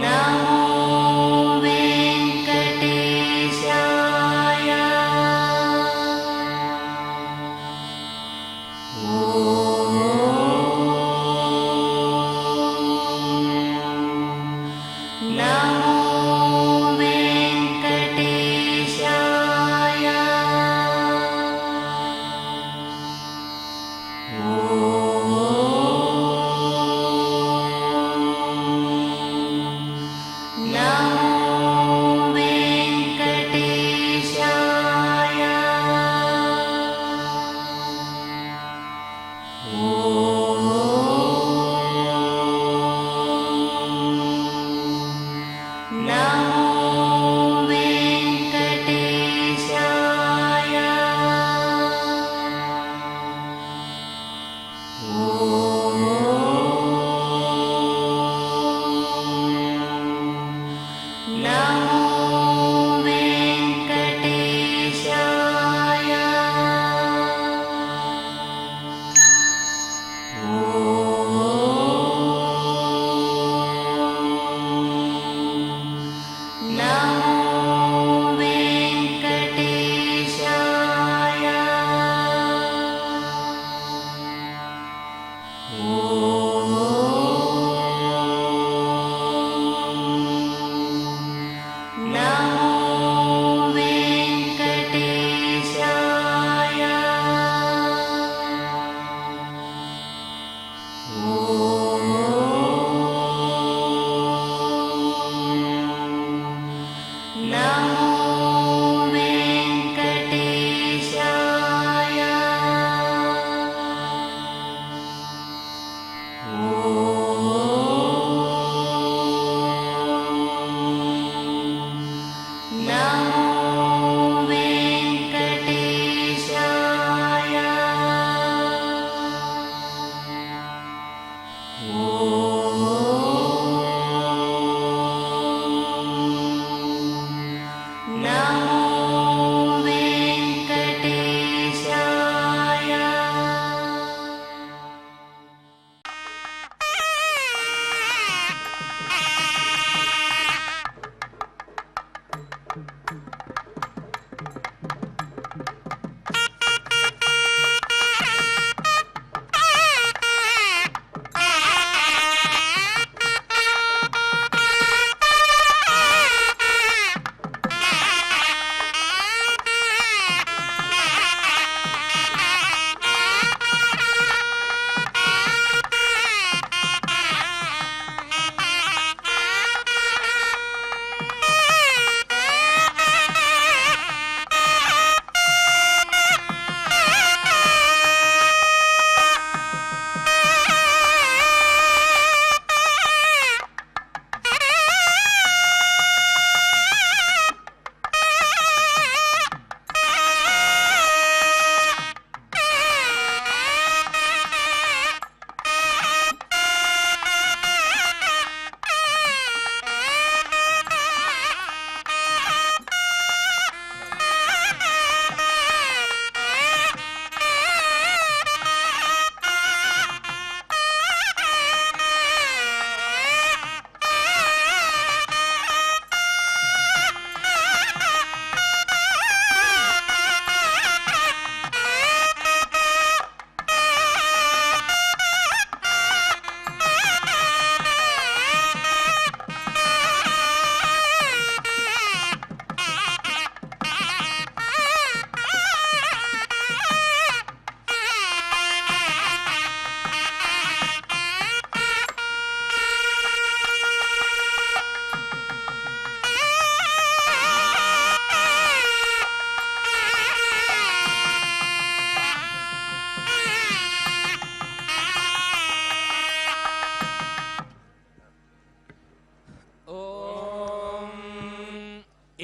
नमो वेङ्कटेशाय।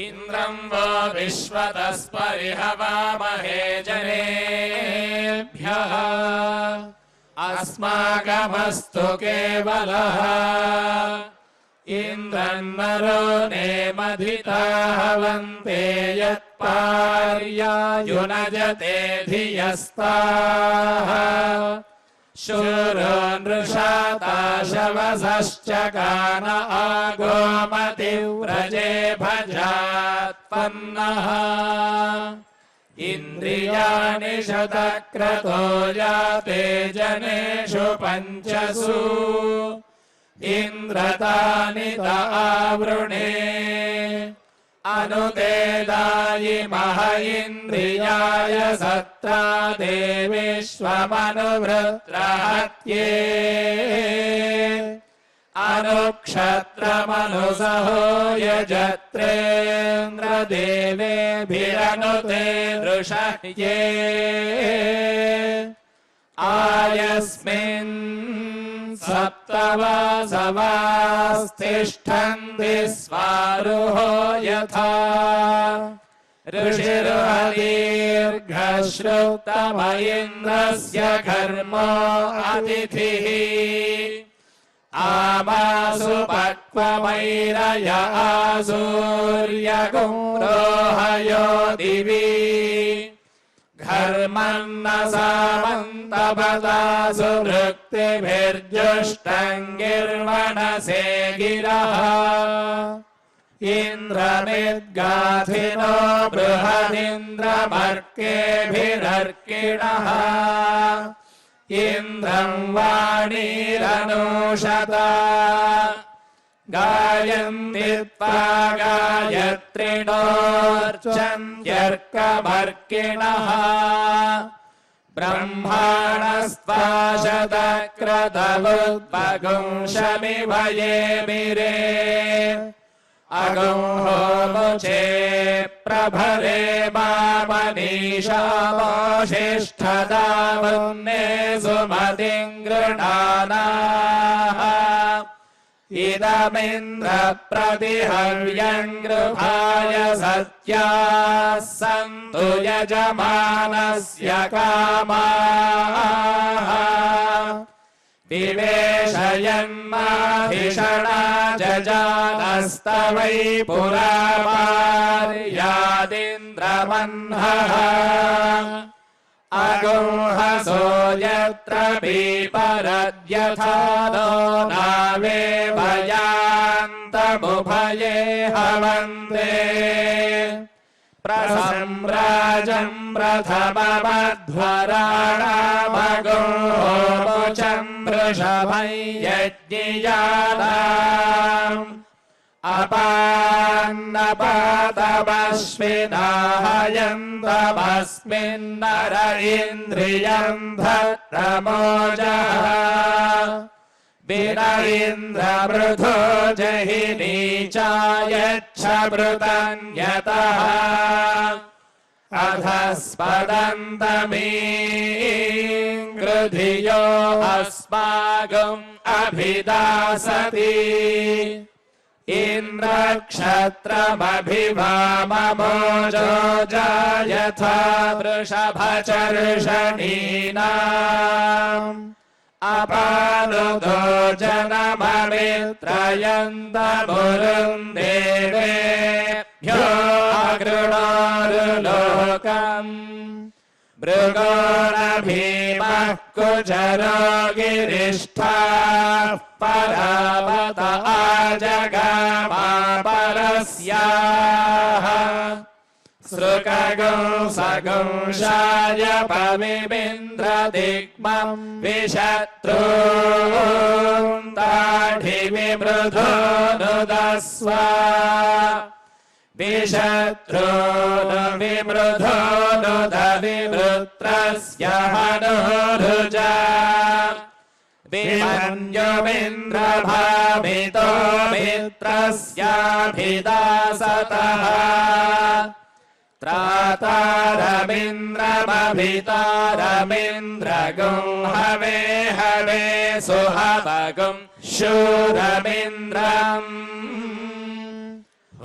इन्द्रं वो विश्वतस्परिहवामहे जनेभ्यः अस्माकमस्तु केवलः इन्द्रन्नरो नेमधिता हवन्ते यत्पार्यायुनजते धियस्ताः शूरो नृषाताशवसश्चकान आगोमतिव्रजे भजात्पन्नः इन्द्रियाणि शतक्रतो याते जनेषु पञ्चसु इन्द्रतानि त आवृणे अनुतेदायि मह इन्द्रियाय सत्रा देविष्वमनुवृत्रहत्ये अनुक्षत्रमनुसहो यजत्रेन्द्रदेवेभिरनुते दृशह्ये आयस्मिन् सप्तवासवास्तिष्ठन्ति स्वारुहो यथा ऋषिर्हदीर्घश्रुतम इन्द्रस्य घर्मो अतिथिः आमासु पक्वमैरय आसूर्यगुंरोहयो दिवि घर्मन्न सामन्तपदासु वृक्तिभिर्जुष्टङ्गिर्वणसे गिरः इन्द्रमिद्गाथिनो बृहदिन्द्रमर्केभिरर्किणः इन्द्रं वाणीरनुषता गायन्ति त्वा गायत्रिणोऽर्चन्त्यर्कमर्किणः ब्रह्माणस्त्वा शतक्रतवुद्भगुंशमिव ये मिरे अगुंहोमुचे प्रभरे मामनीषामोषिष्ठदामुन्ने सुमतिं गृणानाः इदमिन्द्र प्रतिहव्यङ्गृभाय सत्याः सन्तु यजमानस्य कामाः विवेशयन्माधिषणा जजानस्तवै पुरा पार्यादिन्द्रमह्नः अगुंहसो यत्र पीपरद्यथा नो नावे भयान्तमुभये हवन्ते प्रसम्राजं प्रथममध्वराणामगुंहोमुचं वृषभं यज्ञियानाम् अपान्नपातमश्विनाहयन्तमस्मिन्नर इन्द्रियं धत्तमोजः विन इन्द्रमृधो जहि नीचायच्छमृतन्यतः अधस्पदन्तमीङ्गृधियो अस्माकम् अभिदासति इन्द्रक्षत्रमभिवाममोजो जायथा वृषभचर्षणीनाम् अपानुदो जनममित्रयन्तमुरुन्देवेभ्यो अगृणोरुलोकम् मृगोरभीमः कुचरो गिरिष्ठाः परावत आजगामापरस्याः सृकगुंसगुंशाय पविमिन्द्रदिग्मं विशत्रून्ताढिविमृधो नुदस्व विशत्रूनुविमृधो नुदविमृत्रस्य हनुरुजा विमन्युमिन्द्रभामितो मित्रस्याभिदासतः त्रातारमिन्द्रमभितारमिन्द्रगुं हवे हवे सुहवगुं शूरमिन्द्रम्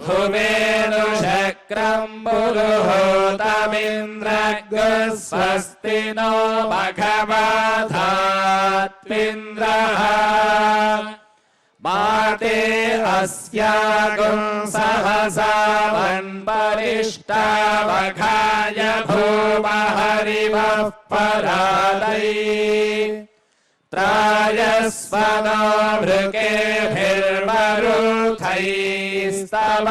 धुवेनुशक्रम् पुरुहूतमिन्द्रग्ः स्वस्ति नो भगवधात्मिन्द्रः माते अस्यागुं सहसा वन्परिष्टावघाय भूमहरिवः परादै त्रायस्वनो भृकेभिर्मरुथैस्तव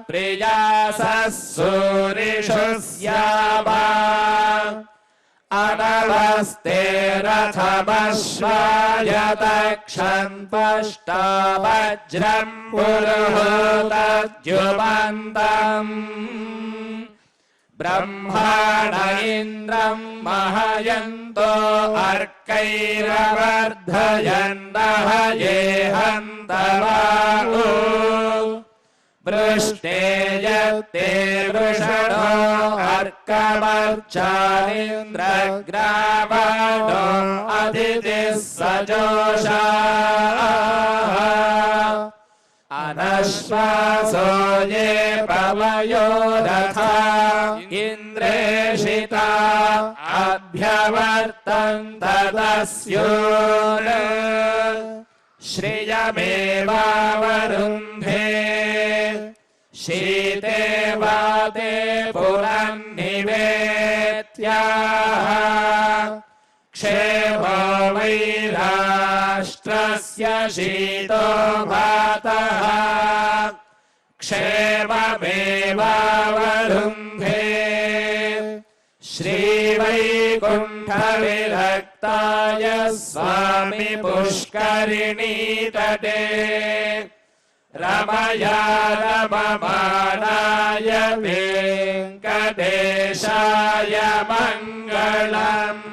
प्रियासः सूरिषु स्यावा अनवस्ते रथमश्वायतक्षन्पष्टा वज्रम् पुरुहूतद्युमन्तम् ब्रह्माण इन्द्रम् महयन्तो अर्कैरवर्धयन्तः ये हन्तवाहो वृष्टे यत्ते वृषणो अर्कमर्चानिन्द्रग्रावणो अदितिः सजोषाः अनश्वासो ये पवयो रथा इन्द्रेषिता अभ्यवर्तन्त तस्योन् श्रियमेवावरुन्धे शीते वाते पुरन्निवेत्याः क्षेमो वै राष्ट्रस्य शीतो भातः क्षेममेवावरुन्धे श्रीवैकुण्ठविरक्ताय स्वामी पुष्करिणीतटे रमया रममाणाय वेङ्कटेशाय मङ्गलम्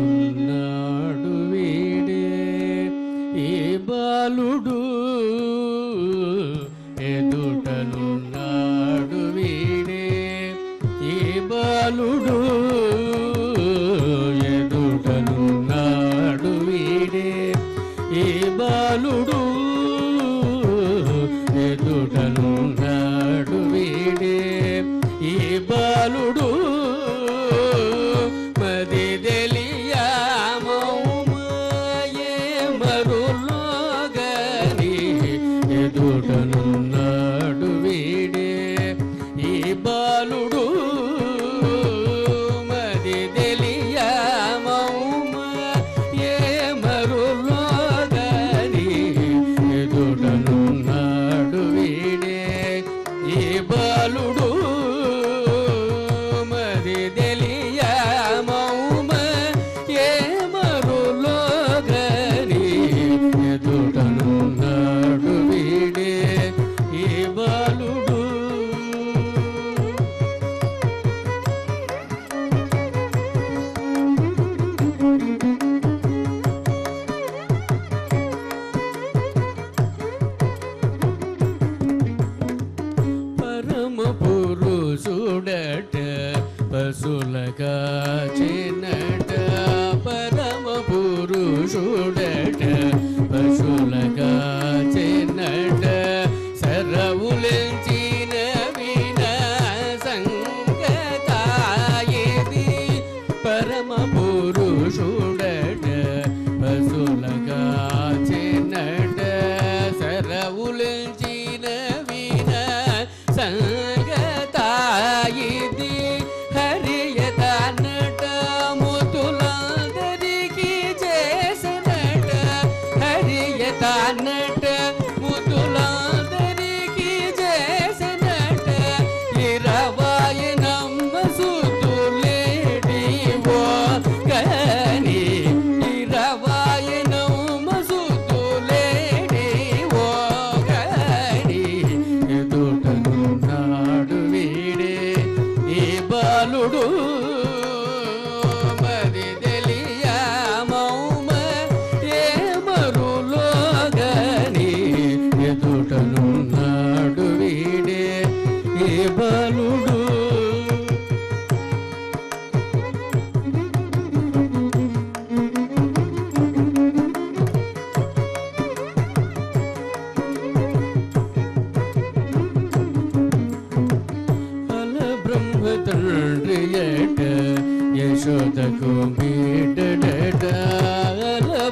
ఎదుటనున్నాడు వీడే ఈ బాలుడు ఎదుటనున్నాడు వీడే ఈ బాలుడు ఎదుటనున్నాడు వీడే ఈ బాలుడు ఎదుటనున్నాడు వీడే ఈ బాలుడు ఎదుటనున్నాడు వీడే ఈ బాలుడు మది తెలియమౌమ ఏ మరులోగని ఎదుటనున్నాడు వీడే ఈ బాలుడు మది తెలియమౌమ ఏ మరులోగని ఎదుటనున్నాడు వీడే ఈ బాలుడు పరమ పురుషుడట పశులగా చిన్నట పరమ పురుషుడట పశులగా చిన్నట సరవులంచిన విన సంగతాయేది పరమ పురుషుడట పశులగా చిన్నట సరవులంచిన విన సంగతాయేది హరియతనట ముతులందరికీ చేసనట హరియతనట ముతులందరికీ చేసనట ఇరవాయనమ్మ సుతులేడివో గని ఇరవాయనమ్మ సుతులేడివో గని ఎదుటనున్నాడు వీడే ఈ బాలుడు మది తెలియమౌమ ఏ మరులోగని ఎదుటనున్నాడు వీడే ఈ బాలుడు యశోదకు బిడ్డడట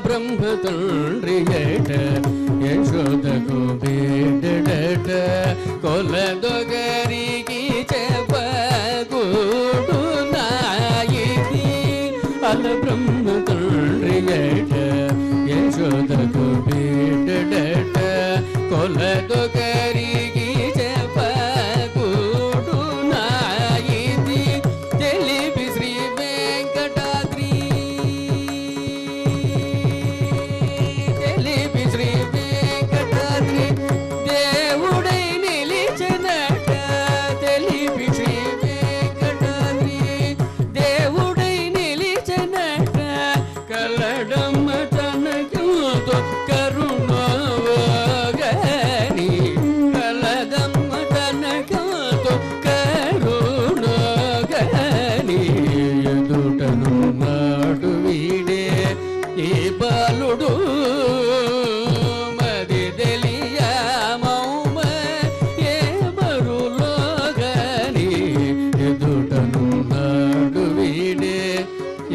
బ్రహ్మ తండ్రియట యశోదకు బిడ్డడట కొలదొగరికి చెప్పకూడు నాయిది అల బ్రహ్మ తండ్రియట యశోదకు బిడ్డడట కొలదొగరికి చెప్పకూడు నాయిది తెలిపి శ్రీ వెంకటాద్రి తెలిపి శ్రీ వెంకటాద్రి దేవుడై నిలిచినట తెలిపి శ్రీ వెంకటాద్రి దేవుడై నిలిచినట కలడమ్మ తనకుతో కరుణోగని కలదమ్మ తనకుతో కరుణోగని ఎదుటను నాడు వీడే ఈ బాలుడు మది తెలియ మౌమ ఏ మరులోగని ఎదుటను నాడు వీడే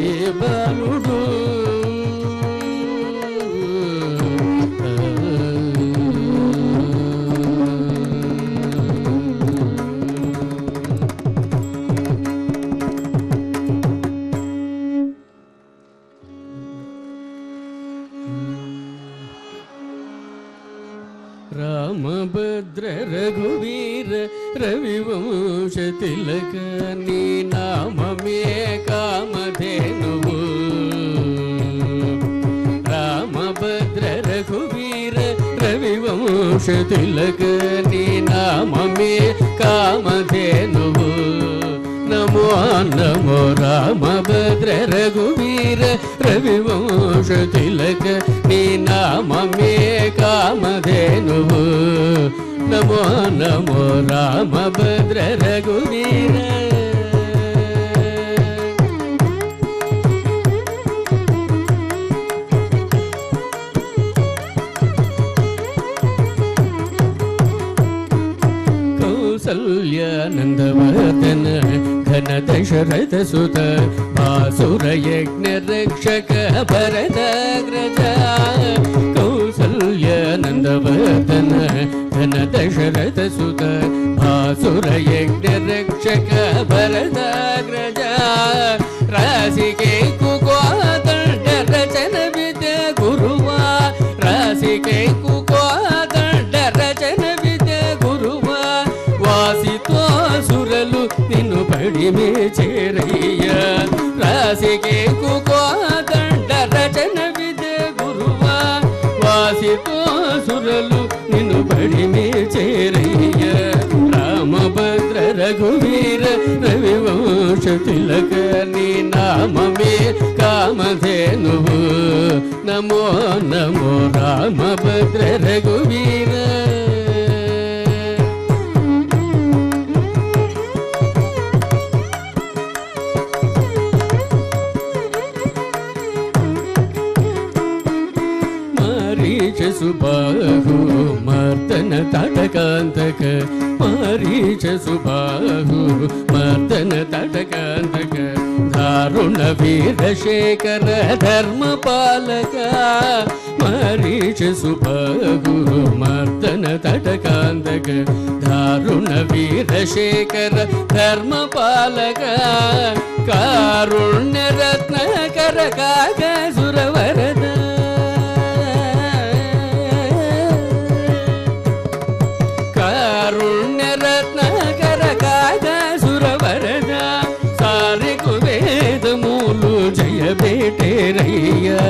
ఈ బాలుడు రామభద్ర రఘువీర రవివంశ తిలక నీ నామమే కామధేనువు రామభద్ర రఘువీర రవివంశ తిలక నీ నామమే కామధేనువు నమో నమో రామభద్ర రఘువీర రవివంశ తిలక నీ నామమే కామధేనువు నమో నమో రామభద్ర రఘువీర कौसल्यानन्दवर्धन घन दशरथ सुत भासुर यज्ञ रक्षक भरतग्रज कौसल्यानन्दवर्धन घन दशरथ सुत भासुर यज्ञ रक्षक भरतग्रज राशिके कुकोदण्ड रचन विद्य गुरुवा राशिके कुकोदण्ड रचन विद्य गुरुवा వాసితో సురలు నిన్ను పడిమే చేరయ్య రాసికే కుకోదండ రచన విద్య గురువా వాసితో సురలు నిన్ను పడిమే చేరయ్య రామభద్ర రఘువీర రవివంశ తిలక నీ నామమే కామధేనువు నమో నమో రామభద్ర రఘువీర सुबाहु मर्दन तटकांतक मारीच सुबाहु मर्दन तटकांतक दारुण वीर शेखर धर्म पालक मारीच सुबाहु मर्दन तटकांतक दारुण वीर शेखर धर्म पालक कारुण्य रत्न कर काग सुरवरद कारुण्य रत्न कर काग सुरवरद सारे कुवेद मूलु जय बेटे रैया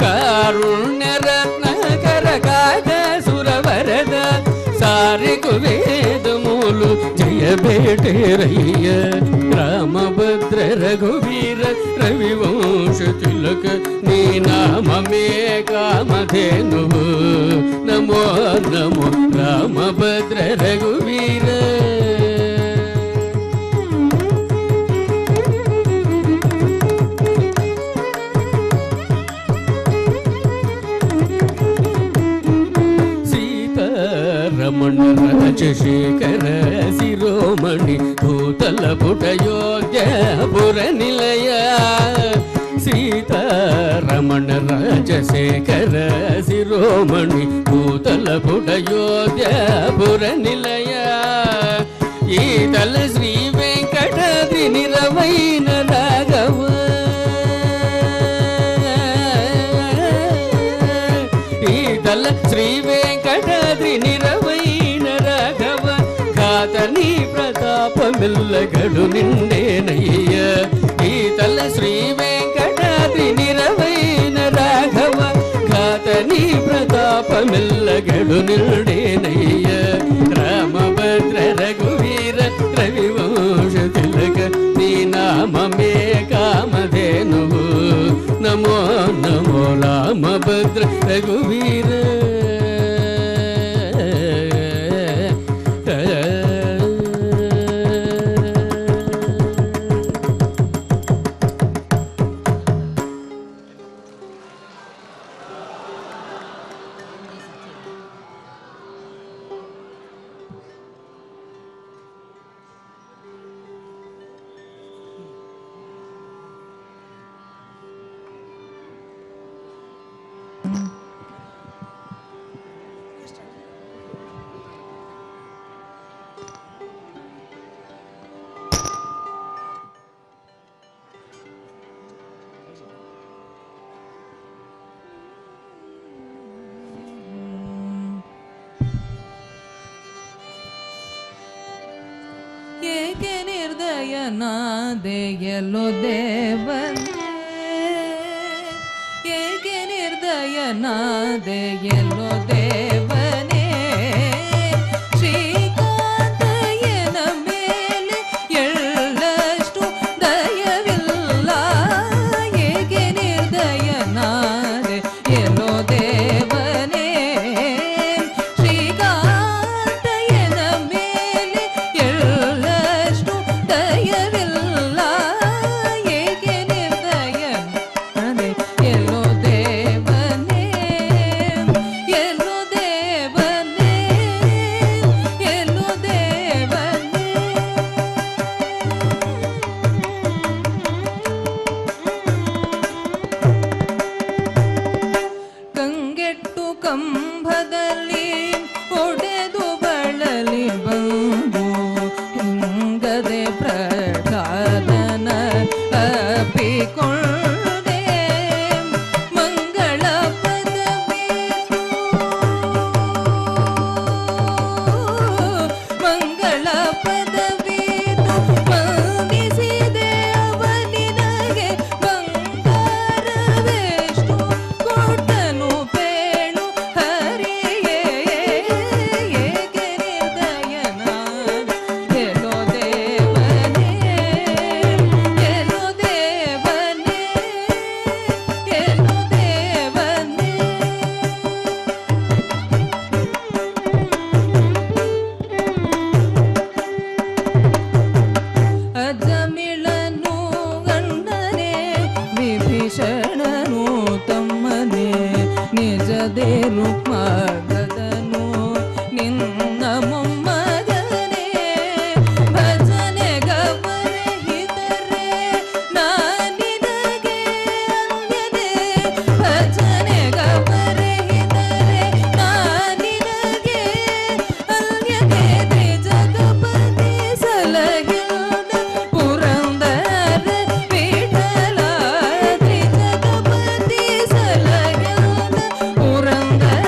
कारुण्य रत्न कर काग सुरवरद सारे कुवेद मूलु जय बेटे रैया रामभद्र रघुवीर रविवंश तिलक नी नाममे कामधेनुवु नमो नमो रामभद्र रघुवीर रमण राजशेखर शिरोमणि भूतल पुट ಅಯೋಧ್ಯಪುರ ನಿಲಯ ಸೀತಾರಮಣ ರಾಜಶೇಖರ ಶಿರೋಮಣಿ ಭೂತಲಪುಟ ಅಯೋಧ್ಯಪುರ ನಿಲಯ ಈತಲ ಶ್ರೀ ವೆಂಕಟಾದ್ರಿ ನಿರವೈನ ರಾಘವ ಈತಲ ಶ್ರೀ ವೆಂಕಟಾದ್ರಿ ನಿರವೈನ ರಾಘವ ಘಾತನಿ ಪ್ರತಾಪಮೆಲ್ಲಗಡು ನಿಂಡೇನಯ್ಯ ಈತಲ ಶ್ರೀ ವೆಂಕಟಾದ್ರಿ ನಿರವೈನ ರಾಘವ ಘಾತನಿ ಪ್ರತಾಪಮೆಲ್ಲಗಡು ನಿಂಡೇನಯ್ಯ ರಾಮಭದ್ರ ರಘುವೀರ ರವಿವಂಶ ತಿಲಕ ನೀ ನಾಮಮೇ ಕಾಮಧೇನುವು ನಮೋ ನಮೋ ರಾಮಭದ್ರ ರಘುವೀರ ಏಕೆ ನಿರ್ದಯನಾದೆಯಲ್ಲೋ ದೇವನೇ ಏಕೆ ನಿರ್ದಯನಾದೆಯಲ್ಲೋ ದೇವನೇ ಶ್ರೀಕಾಂತಯ್ಯನ ಮೇಲೆ ಎಳ್ಳಷ್ಟು ದಯವಿಲ್ಲ ಏಕೆ ನಿರ್ದಯನಾದೆ ಎಲ್ಲೋ ದೇವನೇ ಶ್ರೀಕಾಂತಯ್ಯನ ಮೇಲೆ ಎಳ್ಳಷ್ಟು ದಯವಿಲ್ಲ ಏಕೆ ನಿರ್ದಯನಾದೆ ಎಲ್ಲೋ ದೇವನೇ ಎಲ್ಲೋ ದೇವನೇ ಎಲ್ಲೋ ದೇವನೇ ಕಂಗೆಟ್ಟು ಕಂಬದಲ್ಲಿ ಒಡೆದು ಬಳಲಿ ಬಂದು ಹಿಂಗದೆ ಪ್ರಹ್ಲಾದನ ಅಪ್ಪಿಕೊಂಡೆ ಮಂಗಳ ಪದವೇನು ಮಂಗಳ ಪದವೇನು ವಂದಿಸಿದೆ ಅವನಿನಗೆ ಬಂಗಾರವೆಷ್ಟು ಕೊಟ್ಟನು ಪೇಳು ಹರಿಯೇ ಏಕೆ ನಿರ್ದಯನಾದ ಎಲ್ಲೋ ದೇವನೇ ಎಲ್ಲೋ ದೇವನೇ ಎಲ್ಲೋ ದೇವನೇ ಅಜಮಿಳನು ಗಂಡನೆ ವಿಭೀಷಣನು ತಮ್ಮನೆ ನಿಜದೇ ರುಕ್ಮಾಗದನು ನಿನ್ನ ಮೊಮ್ಮಗನೇ ಭಜನೆ ಗವರಹಿದರೆ ನಾನಿನಗೆ ಅನ್ಯನೇ ಭಜನೆ ಗವರಹಿದರೆ ನಾನಿನಗೆ ಅನ್ಯನೇ ತ್ರಿಜಗಪತಿ ಸಲಹಿಲ್ದ ಪುರಂದರ ವಿಠಲ ತ್ರಿಜಗಪತಿ ಸಲಹಿಲ್ದ ಪುರಂದರ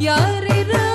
ಯಾರಿರಲಿ